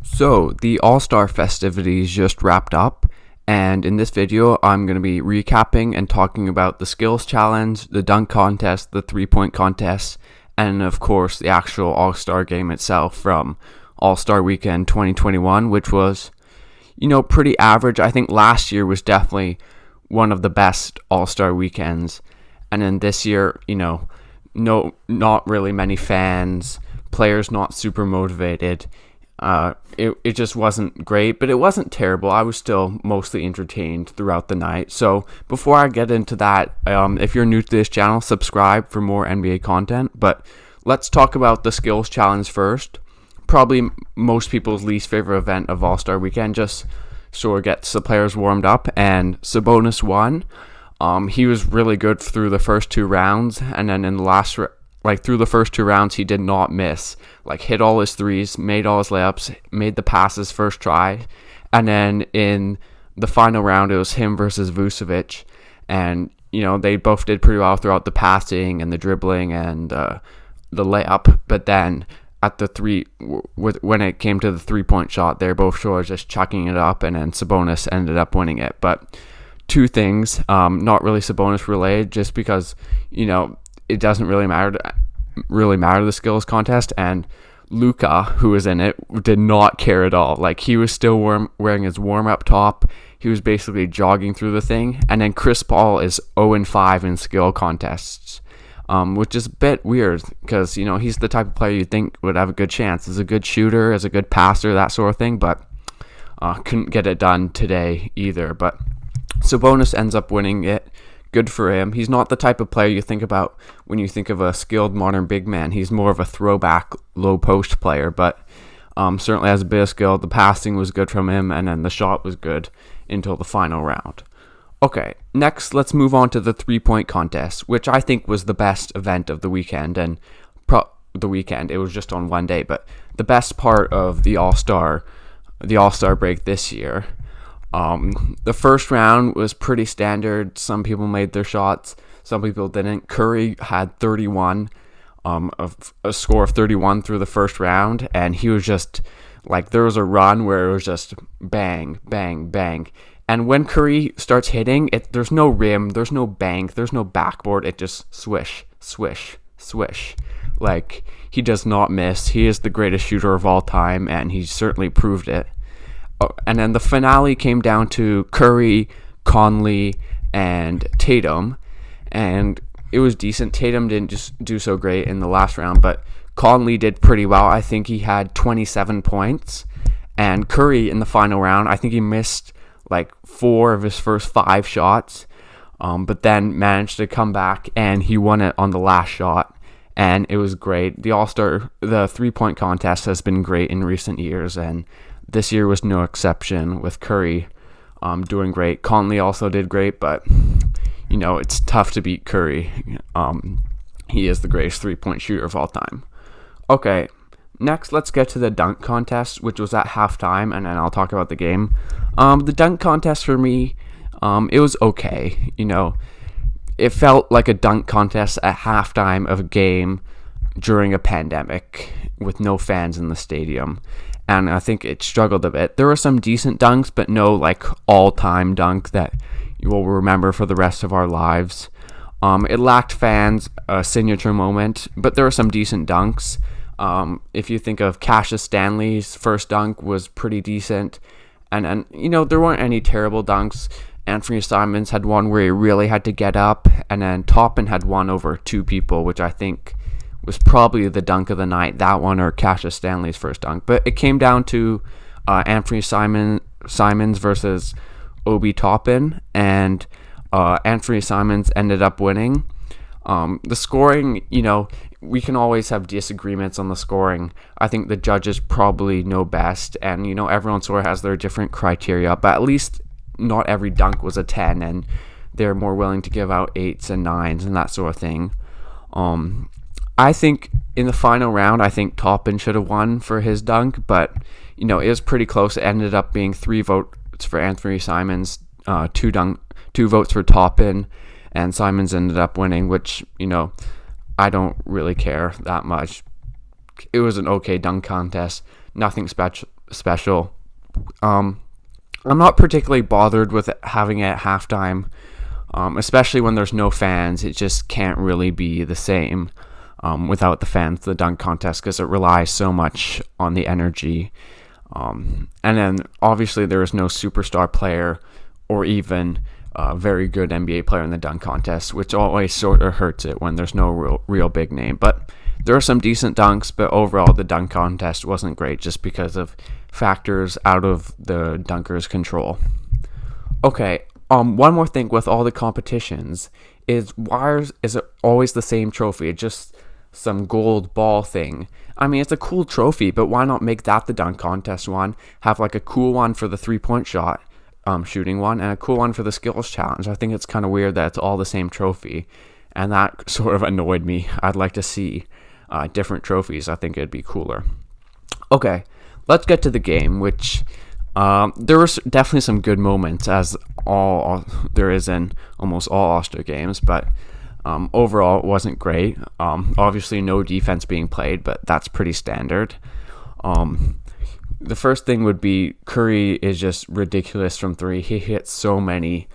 So, the All-Star festivities just wrapped up, and in this video, I'm going to be recapping and talking about the skills challenge, the dunk contest, the three-point contest, and of course, the actual All-Star game itself from All-Star Weekend 2021, which was, pretty average. I think last year was definitely one of the best All-Star weekends, and then this year, not really many fans, players not super motivated. It just wasn't great, but it wasn't terrible. I was still mostly entertained throughout the night. So before I get into that, if you're new to this channel, subscribe for more NBA content. But let's talk about the skills challenge first. Probably most people's least favorite event of All-Star Weekend. Just sort of gets the players warmed up, and Sabonis won. He was really good through the first two rounds, and then in the last through the first two rounds, he did not miss. Hit all his threes, made all his layups, made the passes first try. And then in the final round, it was him versus Vucevic. And, they both did pretty well throughout the passing and the dribbling and the layup. But then at the when it came to the three-point shot, they're both sure just chucking it up. And then Sabonis ended up winning it. But two things, not really Sabonis related, just because, it doesn't really matter the skills contest, and Luka, who was in it, did not care at all. He was still wearing his warm-up top. He was basically jogging through the thing. And then Chris Paul is 0-5 in skill contests, which is a bit weird because, he's the type of player you'd think would have a good chance. He's a good shooter, as a good passer, that sort of thing, but couldn't get it done today either. But Sabonis ends up winning it. Good for him. He's not the type of player you think about when you think of a skilled modern big man. He's more of a throwback low post player, but certainly has a bit of skill. The passing was good from him, and then the shot was good until the final round. Okay, next let's move on to the three-point contest, which I think was the best event of the weekend. And it was just on one day, but the best part of the All-Star break this year. The first round was pretty standard. Some people made their shots, some people didn't. Curry had 31, a score of 31 through the first round, and he was just there was a run where it was just bang, bang, bang. And when Curry starts hitting, there's no rim, there's no bank, there's no backboard. It just swish, swish, swish. He does not miss. He is the greatest shooter of all time, and he certainly proved it. And then the finale came down to Curry, Conley, and Tatum, and it was decent. Tatum didn't just do so great in the last round, but Conley did pretty well. I think he had 27 points, and Curry in the final round, I think he missed 4 of his first 5 shots, but then managed to come back, and he won it on the last shot, and it was great. The three-point contest has been great in recent years, and this year was no exception, with Curry doing great. Conley also did great, but, it's tough to beat Curry. He is the greatest three-point shooter of all time. Okay, next let's get to the dunk contest, which was at halftime, and then I'll talk about the game. The dunk contest for me, it was okay. It felt like a dunk contest at halftime of a game during a pandemic with no fans in the stadium. And I think it struggled a bit. There were some decent dunks, but no all-time dunk that you will remember for the rest of our lives. It lacked fans, a signature moment, but there were some decent dunks. If you think of Cassius Stanley's first dunk was pretty decent. And there weren't any terrible dunks. Anthony Simons had one where he really had to get up, and then Toppin had one over 2 people, which I think was probably the dunk of the night, that one or Cassius Stanley's first dunk. But it came down to Anthony Simons versus Obi Toppin, and Anthony Simons ended up winning. The scoring, we can always have disagreements on the scoring. I think the judges probably know best, and, everyone sort of has their different criteria, but at least not every dunk was a 10, and they're more willing to give out 8s and 9s and that sort of thing. I think in the final round, I think Toppin should have won for his dunk, but, it was pretty close. It ended up being 3 votes for Anthony Simons, 2 votes for Toppin, and Simons ended up winning, which, I don't really care that much. It was an okay dunk contest. nothing special. I'm not particularly bothered with having it at halftime, especially when there's no fans. It just can't really be the same without the fans, the dunk contest, because it relies so much on the energy. And then obviously there is no superstar player or even a very good NBA player in the dunk contest, which always sort of hurts it when there's no real big name. But there are some decent dunks, but overall the dunk contest wasn't great just because of factors out of the dunker's control. Okay, one more thing with all the competitions is why is it always the same trophy? Just some gold ball thing. I mean, it's a cool trophy, but why not make that the dunk contest one? Have like a cool one for the 3-point shot shooting one and a cool one for the skills challenge. I think it's kind of weird that it's all the same trophy, and that sort of annoyed me. I'd like to see different trophies. I think it'd be cooler. Okay, let's get to the game, which there was definitely some good moments, as all there is in almost all All-Star games, but overall it wasn't great. Obviously no defense being played, but that's pretty standard. The first thing would be Curry is just ridiculous from three. He hits so many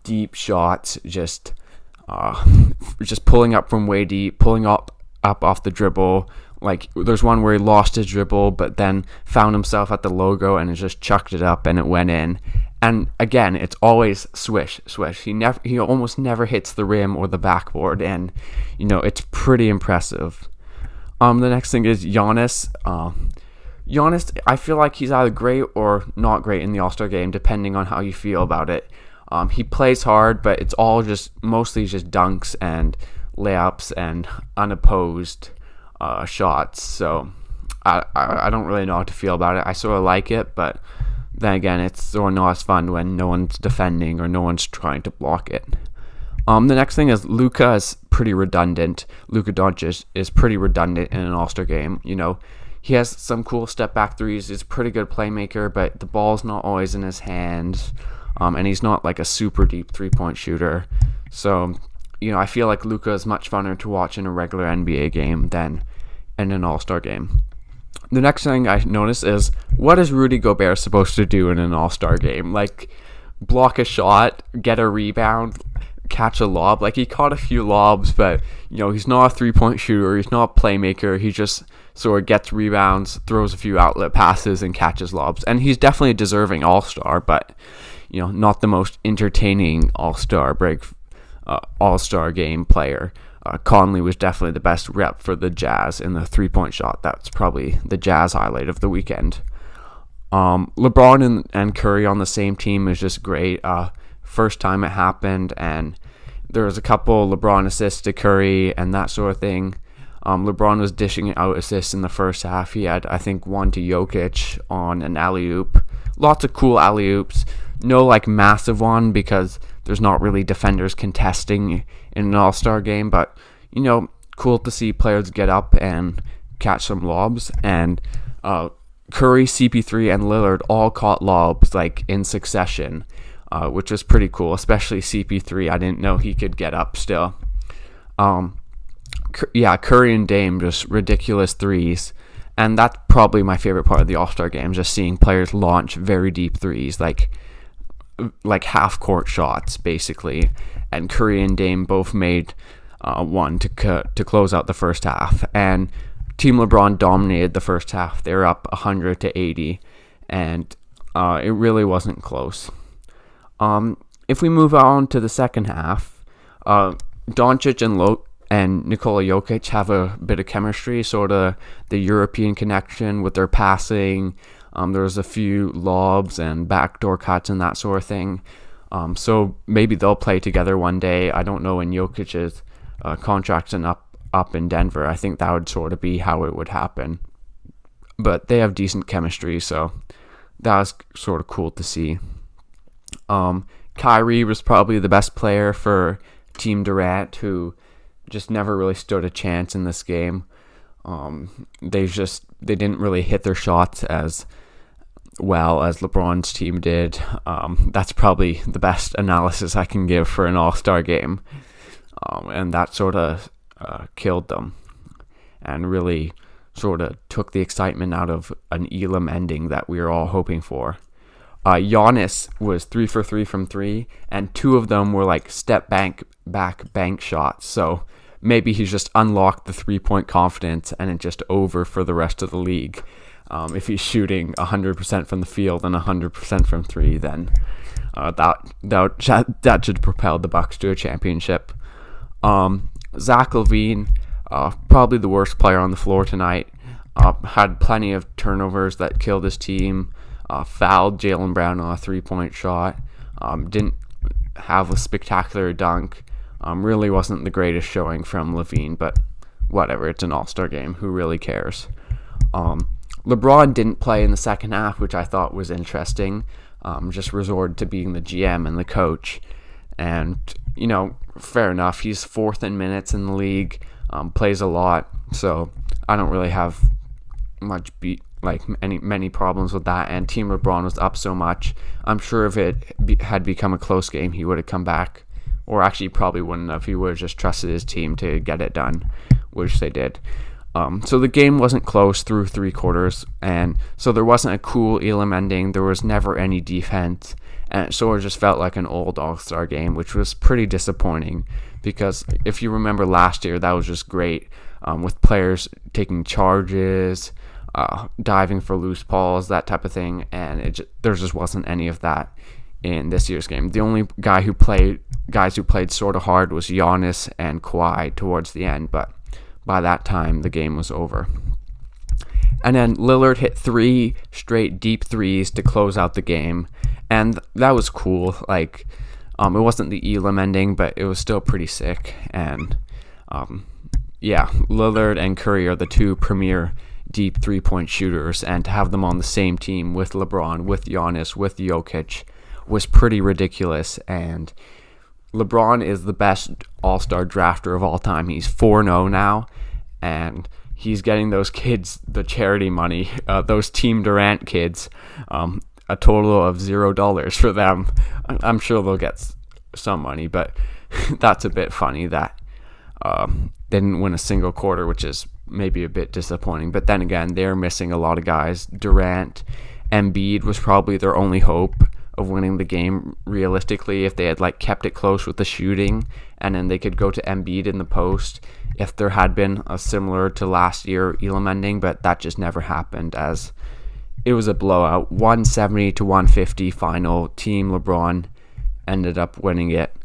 deep shots, just pulling up from way deep, pulling up off the dribble. Like, there's one where he lost his dribble, but then found himself at the logo and just chucked it up and it went in. And again, it's always swish. He almost never hits the rim or the backboard, and it's pretty impressive. The next thing is Giannis. Giannis, I feel like he's either great or not great in the All-Star game, depending on how you feel about it. He plays hard, but it's all mostly just dunks and layups and unopposed shots. So I don't really know how to feel about it. I sort of like it, but then again, it's sort of not as fun when no one's defending or no one's trying to block it. The next thing is Luka is pretty redundant. Luka Doncic is pretty redundant in an All-Star game. He has some cool step-back threes. He's a pretty good playmaker, but the ball's not always in his hands, and he's not like a super deep three-point shooter. So, I feel like Luka is much funner to watch in a regular NBA game than in an All-Star game. The next thing I noticed is, what is Rudy Gobert supposed to do in an All-Star game? Like, block a shot, get a rebound, catch a lob. Like, he caught a few lobs, but he's not a three-point shooter. He's not a playmaker. He just sort of gets rebounds, throws a few outlet passes, and catches lobs. And he's definitely a deserving All-Star, but not the most entertaining All-Star game player. Conley was definitely the best rep for the Jazz in the three-point shot. That's probably the Jazz highlight of the weekend. LeBron and Curry on the same team is just great. First time it happened, and there was a couple LeBron assists to Curry and that sort of thing. LeBron was dishing out assists in the first half. He had, I think, one to Jokic on an alley-oop. Lots of cool alley-oops. No, massive one, because there's not really defenders contesting in an All-Star game. But, cool to see players get up and catch some lobs. And Curry, CP3, and Lillard all caught lobs, in succession, which was pretty cool, especially CP3. I didn't know he could get up still. Curry and Dame, just ridiculous threes, and that's probably my favorite part of the All-Star game, just seeing players launch very deep threes, like half-court shots, basically, and Curry and Dame both made one to close out the first half, and Team LeBron dominated the first half. They were up 100-80, and it really wasn't close. If we move on to the second half, Doncic and Nikola Jokic have a bit of chemistry, sort of the European connection with their passing. There's a few lobs and backdoor cuts and that sort of thing. So maybe they'll play together one day. I don't know when Jokic's contract's up in Denver. I think that would sort of be how it would happen. But they have decent chemistry, so that was sort of cool to see. Kyrie was probably the best player for Team Durant, who just never really stood a chance in this game. They didn't really hit their shots as well as LeBron's team did. That's probably the best analysis I can give for an All-Star game. And that sort of killed them and really sort of took the excitement out of an Elam ending that we were all hoping for. Giannis was 3 for 3 from 3, and 2 of them were like step back bank shots. So maybe he's just unlocked the 3-point confidence and it's just over for the rest of the league. If he's shooting 100% from the field and 100% from 3, then that should propel the Bucks to a championship. Zach Levine, probably the worst player on the floor tonight. Had plenty of turnovers that killed his team. Fouled Jaylen Brown on a 3-point shot. Didn't have a spectacular dunk. Really wasn't the greatest showing from Levine, but whatever. It's an all-star game. Who really cares? LeBron didn't play in the second half, which I thought was interesting. Just resorted to being the GM and the coach. And, fair enough. He's 4th in minutes in the league. Plays a lot. So I don't really have many problems with that. And Team LeBron was up so much. I'm sure if it had become a close game, he would have come back. Or actually probably wouldn't have. He would have just trusted his team to get it done, which they did. So the game wasn't close through 3 quarters, and so there wasn't a cool Elam ending. There was never any defense, and it sort of just felt like an old All-Star game, which was pretty disappointing, because if you remember last year, that was just great, with players taking charges, diving for loose balls, that type of thing, and there just wasn't any of that in this year's game. The only guys who played sort of hard was Giannis and Kawhi towards the end, but by that time, the game was over. And then Lillard hit 3 straight deep threes to close out the game. And that was cool. It wasn't the Elam ending, but it was still pretty sick. And, Lillard and Curry are the 2 premier deep 3-point shooters. And to have them on the same team with LeBron, with Giannis, with Jokic was pretty ridiculous. And LeBron is the best all-star drafter of all time. He's 4-0 now, and he's getting those kids the charity money, those Team Durant kids, a total of $0 for them. I'm sure they'll get some money, but that's a bit funny that they didn't win a single quarter, which is maybe a bit disappointing. But then again, they're missing a lot of guys. Durant, Embiid was probably their only hope of winning the game realistically, if they had kept it close with the shooting, and then they could go to Embiid in the post if there had been a similar to last year Elam ending, but that just never happened, as it was a blowout, 170-150 final. Team LeBron ended up winning it.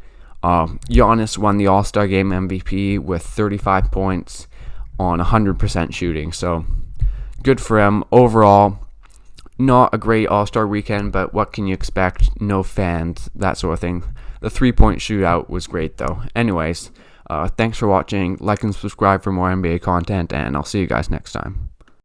Giannis won the All-Star Game MVP with 35 points on 100% shooting, so good for him. Overall, not a great All-Star weekend, but what can you expect? No fans, that sort of thing. The 3-point shootout was great, though. Anyways, thanks for watching. Like and subscribe for more NBA content, and I'll see you guys next time.